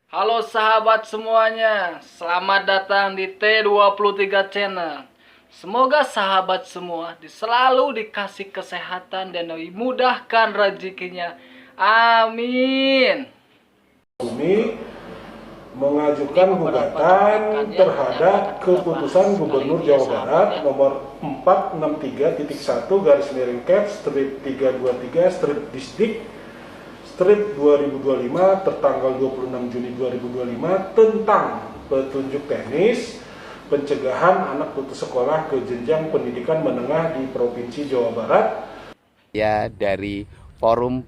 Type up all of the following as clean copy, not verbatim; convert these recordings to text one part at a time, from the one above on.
Halo sahabat semuanya, selamat datang di T23 Channel. Semoga sahabat semua selalu dikasih kesehatan dan dimudahkan rezekinya. Amin. Bumi mengajukan gugatan terhadap keputusan Gubernur Jawa Barat nomor 463.1-Cap/323/Distrik 2025 tertanggal 26 Juni 2025 tentang petunjuk teknis pencegahan anak putus sekolah ke jenjang pendidikan menengah di Provinsi Jawa Barat. Ya, dari forum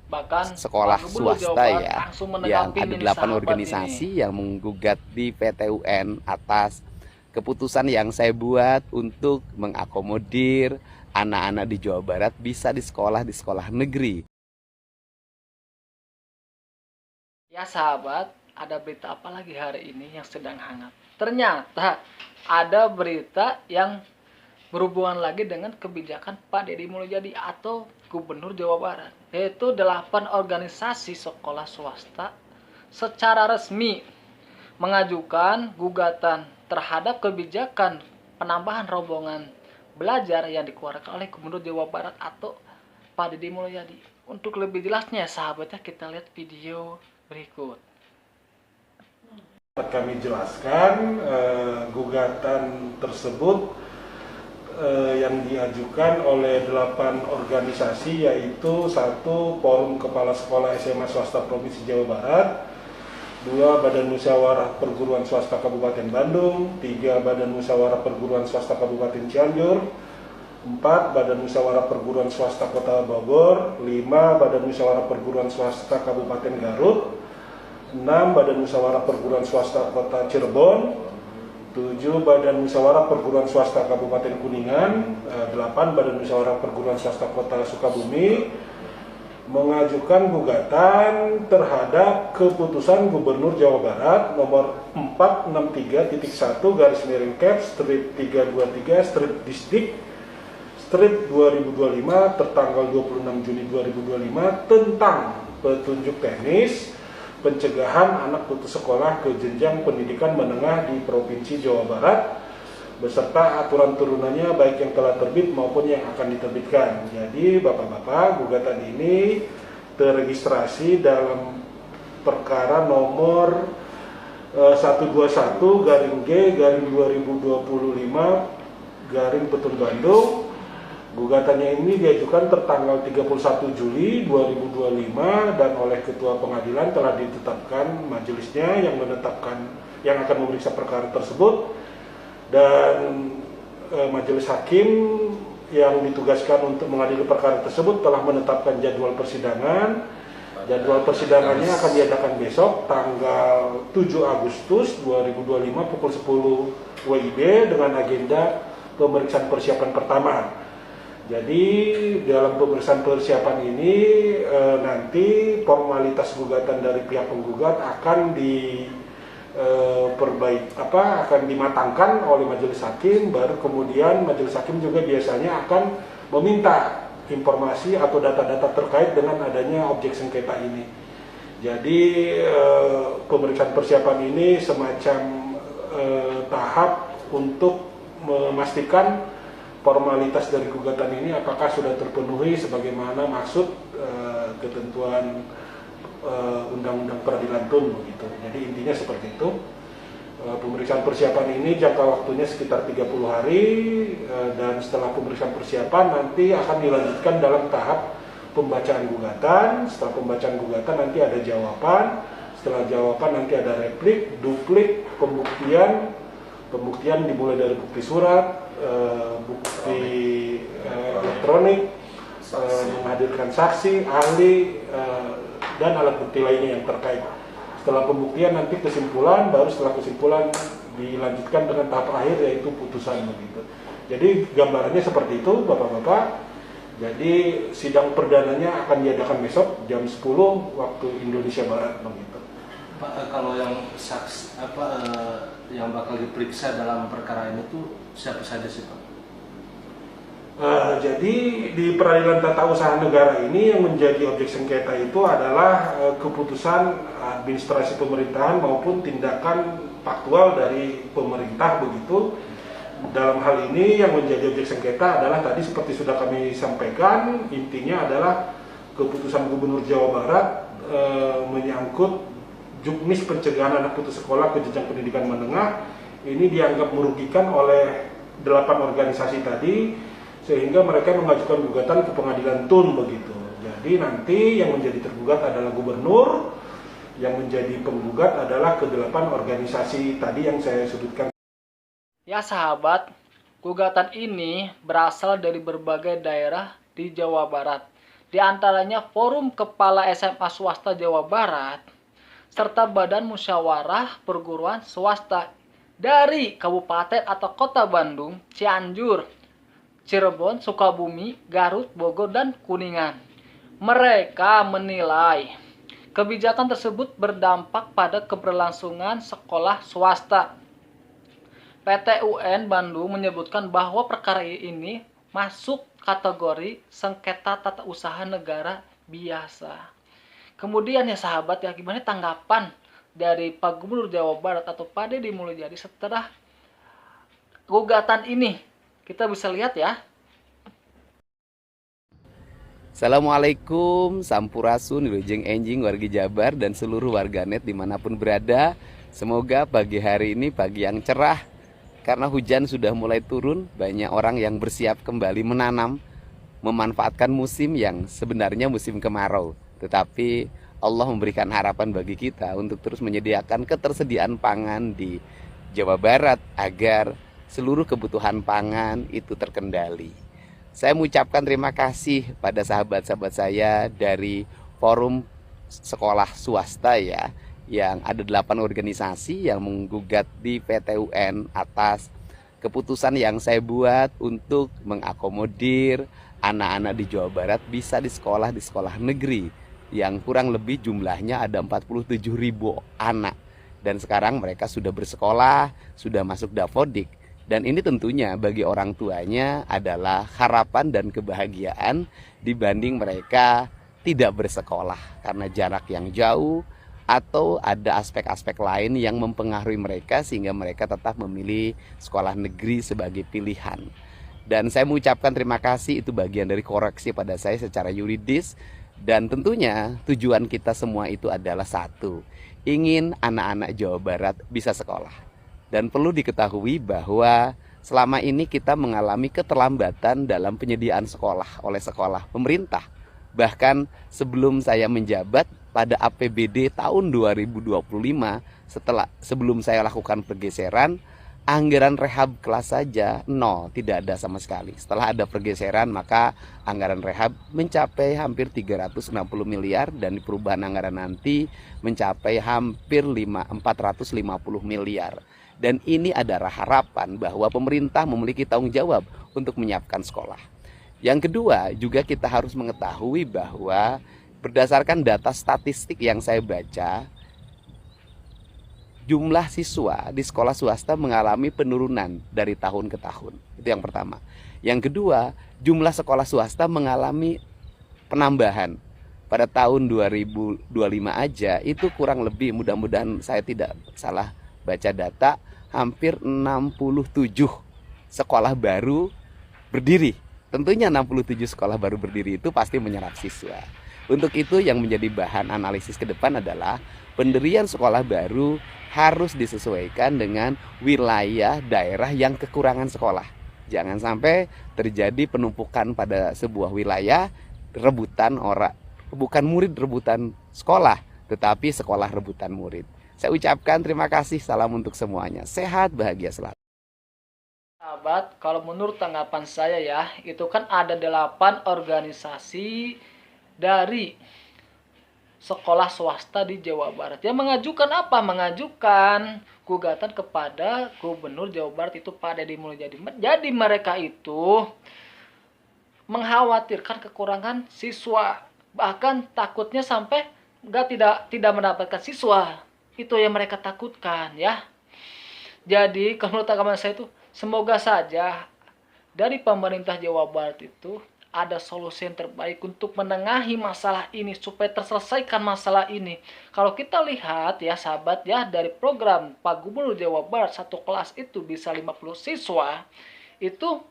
sekolah swasta ya, yang ada 8 organisasi yang menggugat di PT UN atas keputusan yang saya buat untuk mengakomodir anak-anak di Jawa Barat bisa di sekolah negeri. Ya sahabat, ada berita apa lagi hari ini yang sedang hangat? Ternyata ada berita yang berhubungan lagi dengan kebijakan Pak Deddy Mulyadi atau Gubernur Jawa Barat, yaitu 8 organisasi sekolah swasta secara resmi mengajukan gugatan terhadap kebijakan penambahan rombongan belajar yang dikeluarkan oleh Gubernur Jawa Barat atau Pak Deddy Mulyadi. Untuk lebih jelasnya sahabatnya kita lihat video berikut. Kami jelaskan gugatan tersebut yang diajukan oleh 8 organisasi, yaitu 1. Forum Kepala Sekolah SMA Swasta Provinsi Jawa Barat, 2. Badan Musyawarah Perguruan Swasta Kabupaten Bandung, 3. Badan Musyawarah Perguruan Swasta Kabupaten Cianjur, 4. Badan Musyawarah Perguruan Swasta Kota Bogor, 5. Badan Musyawarah Perguruan Swasta Kabupaten Garut, 6. Badan Musyawarah Perguruan Swasta Kota Cirebon, 7. Badan Musyawarah Perguruan Swasta Kabupaten Kuningan, 8. Badan Musyawarah Perguruan Swasta Kota Sukabumi mengajukan gugatan terhadap keputusan Gubernur Jawa Barat nomor 463.1-Cap/323/Distrik 2025 tertanggal 26 Juni 2025 tentang petunjuk teknis pencegahan anak putus sekolah ke jenjang pendidikan menengah di Provinsi Jawa Barat beserta aturan turunannya baik yang telah terbit maupun yang akan diterbitkan. Jadi Bapak-bapak, gugatan ini terregistrasi dalam perkara nomor 121-G/2025 Bandung. Gugatannya ini diajukan tertanggal 31 Juli 2025 dan oleh Ketua Pengadilan telah ditetapkan majelisnya yang akan memeriksa perkara tersebut, dan majelis hakim yang ditugaskan untuk mengadili perkara tersebut telah menetapkan jadwal persidangan. Jadwal persidangannya akan diadakan besok tanggal 7 Agustus 2025 pukul 10 WIB dengan agenda pemeriksaan persiapan pertama. Jadi dalam pemeriksaan persiapan ini nanti formalitas gugatan dari pihak penggugat akan akan dimatangkan oleh majelis hakim, baru kemudian majelis hakim juga biasanya akan meminta informasi atau data-data terkait dengan adanya objek sengketa ini. Jadi pemeriksaan persiapan ini semacam tahap untuk memastikan formalitas dari gugatan ini apakah sudah terpenuhi sebagaimana maksud ketentuan Undang-Undang Peradilan Tun begitu. Jadi intinya seperti itu. Pemeriksaan persiapan ini jangka waktunya sekitar 30 hari dan setelah pemeriksaan persiapan nanti akan dilanjutkan dalam tahap pembacaan gugatan. Setelah pembacaan gugatan nanti ada jawaban. Setelah jawaban nanti ada replik, duplik, pembuktian dimulai dari bukti surat, bukti elektronik, menghadirkan saksi, ahli, dan alat bukti lainnya yang terkait. Setelah pembuktian nanti kesimpulan, baru setelah kesimpulan dilanjutkan dengan tahap akhir yaitu putusan begitu. Jadi gambarannya seperti itu Bapak-bapak. Jadi sidang perdananya akan diadakan besok jam 10 waktu Indonesia Barat begitu. Pak, kalau yang yang bakal diperiksa dalam perkara ini tuh siapa saja sih Pak? Jadi di peradilan tata usaha negara ini yang menjadi objek sengketa itu adalah keputusan administrasi pemerintahan maupun tindakan faktual dari pemerintah begitu. Dalam hal ini yang menjadi objek sengketa adalah tadi seperti sudah kami sampaikan, intinya adalah keputusan Gubernur Jawa Barat menyangkut juknis pencegahan anak putus sekolah ke jenjang pendidikan menengah. Ini dianggap merugikan oleh 8 organisasi tadi, sehingga mereka mengajukan gugatan ke pengadilan TUN begitu. Jadi nanti yang menjadi tergugat adalah gubernur, yang menjadi penggugat adalah ke-8 organisasi tadi yang saya sebutkan. Ya sahabat, gugatan ini berasal dari berbagai daerah di Jawa Barat. Di antaranya Forum Kepala SMA Swasta Jawa Barat, serta Badan Musyawarah Perguruan Swasta dari Kabupaten atau Kota Bandung, Cianjur, Cirebon, Sukabumi, Garut, Bogor, dan Kuningan. Mereka menilai kebijakan tersebut berdampak pada keberlangsungan sekolah swasta. PT UN Bandung menyebutkan bahwa perkara ini masuk kategori sengketa tata usaha negara biasa. Kemudian ya sahabat, ya gimana tanggapan dari Pak Gubernur Jawa Barat atau Pak Deddy Mulyadi setelah gugatan ini? Kita bisa lihat ya. Assalamualaikum, Sampurasun, Wilujeng Enjing, wargi Jabar, dan seluruh warganet dimanapun berada. Semoga pagi hari ini pagi yang cerah. Karena hujan sudah mulai turun, banyak orang yang bersiap kembali menanam, memanfaatkan musim yang sebenarnya musim kemarau. Tetapi Allah memberikan harapan bagi kita untuk terus menyediakan ketersediaan pangan di Jawa Barat agar seluruh kebutuhan pangan itu terkendali. Saya mengucapkan terima kasih pada sahabat-sahabat saya dari Forum Sekolah Swasta ya, yang ada 8 organisasi yang menggugat di PT UN atas keputusan yang saya buat untuk mengakomodir anak-anak di Jawa Barat bisa di sekolah negeri yang kurang lebih jumlahnya ada 47.000 anak. Dan sekarang mereka sudah bersekolah, sudah masuk Dafodik. Dan ini tentunya bagi orang tuanya adalah harapan dan kebahagiaan dibanding mereka tidak bersekolah karena jarak yang jauh atau ada aspek-aspek lain yang mempengaruhi mereka sehingga mereka tetap memilih sekolah negeri sebagai pilihan. Dan saya mengucapkan terima kasih, itu bagian dari koreksi pada saya secara yuridis. Dan tentunya tujuan kita semua itu adalah satu, ingin anak-anak Jawa Barat bisa sekolah. Dan perlu diketahui bahwa selama ini kita mengalami keterlambatan dalam penyediaan sekolah oleh sekolah pemerintah. Bahkan sebelum saya menjabat pada APBD tahun 2025, sebelum saya lakukan pergeseran, anggaran rehab kelas saja nol, tidak ada sama sekali. Setelah ada pergeseran, maka anggaran rehab mencapai hampir 360 miliar dan di perubahan anggaran nanti mencapai hampir 450 miliar. Dan ini adalah harapan bahwa pemerintah memiliki tanggung jawab untuk menyiapkan sekolah. Yang kedua, juga kita harus mengetahui bahwa berdasarkan data statistik yang saya baca, jumlah siswa di sekolah swasta mengalami penurunan dari tahun ke tahun. Itu yang pertama. Yang kedua, jumlah sekolah swasta mengalami penambahan. Pada tahun 2025 aja itu kurang lebih, mudah-mudahan saya tidak salah baca data, hampir 67 sekolah baru berdiri. Tentunya 67 sekolah baru berdiri itu pasti menyerap siswa. Untuk itu yang menjadi bahan analisis ke depan adalah pendirian sekolah baru harus disesuaikan dengan wilayah daerah yang kekurangan sekolah. Jangan sampai terjadi penumpukan pada sebuah wilayah, rebutan orang, bukan murid rebutan sekolah, tetapi sekolah rebutan murid. Saya ucapkan terima kasih, salam untuk semuanya. Sehat, bahagia selalu. Sahabat, kalau menurut tanggapan saya ya, itu kan ada 8 organisasi dari sekolah swasta di Jawa Barat yang mengajukan apa? Mengajukan gugatan kepada Gubernur Jawa Barat itu Pak Deddy Mulyadi. Jadi mereka itu mengkhawatirkan kekurangan siswa, bahkan takutnya sampai tidak mendapatkan siswa. Itu yang mereka takutkan ya. Jadi kalau menurut tanggapan saya itu, semoga saja dari pemerintah Jawa Barat itu ada solusi yang terbaik untuk menengahi masalah ini supaya terselesaikan masalah ini. Kalau kita lihat ya sahabat ya, dari program Pak Gubernur Jawa Barat satu kelas itu bisa 50 siswa, itu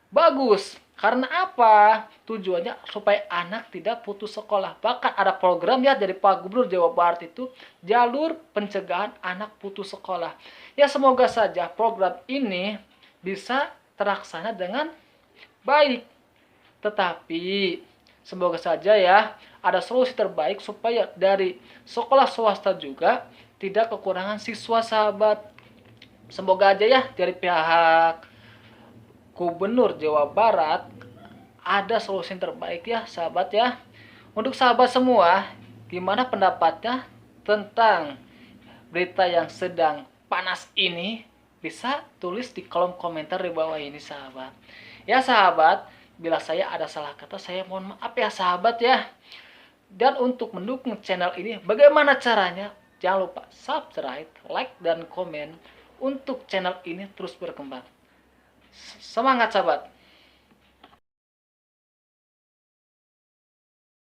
bagus. Karena apa? Tujuannya supaya anak tidak putus sekolah. Bahkan ada program ya dari Pak Gubernur Jawa Barat itu, jalur pencegahan anak putus sekolah. Ya semoga saja program ini bisa terlaksana dengan baik. Tetapi semoga saja ya ada solusi terbaik supaya dari sekolah swasta juga tidak kekurangan siswa sahabat. Semoga aja ya dari pihak Gubernur Jawa Barat ada solusi yang terbaik ya sahabat ya. Untuk sahabat semua, gimana pendapatnya tentang berita yang sedang panas ini? Bisa tulis di kolom komentar di bawah ini sahabat. Ya sahabat, bila saya ada salah kata, saya mohon maaf ya sahabat ya. Dan untuk mendukung channel ini, bagaimana caranya? Jangan lupa subscribe, like, dan komen untuk channel ini terus berkembang. Semangat sahabat!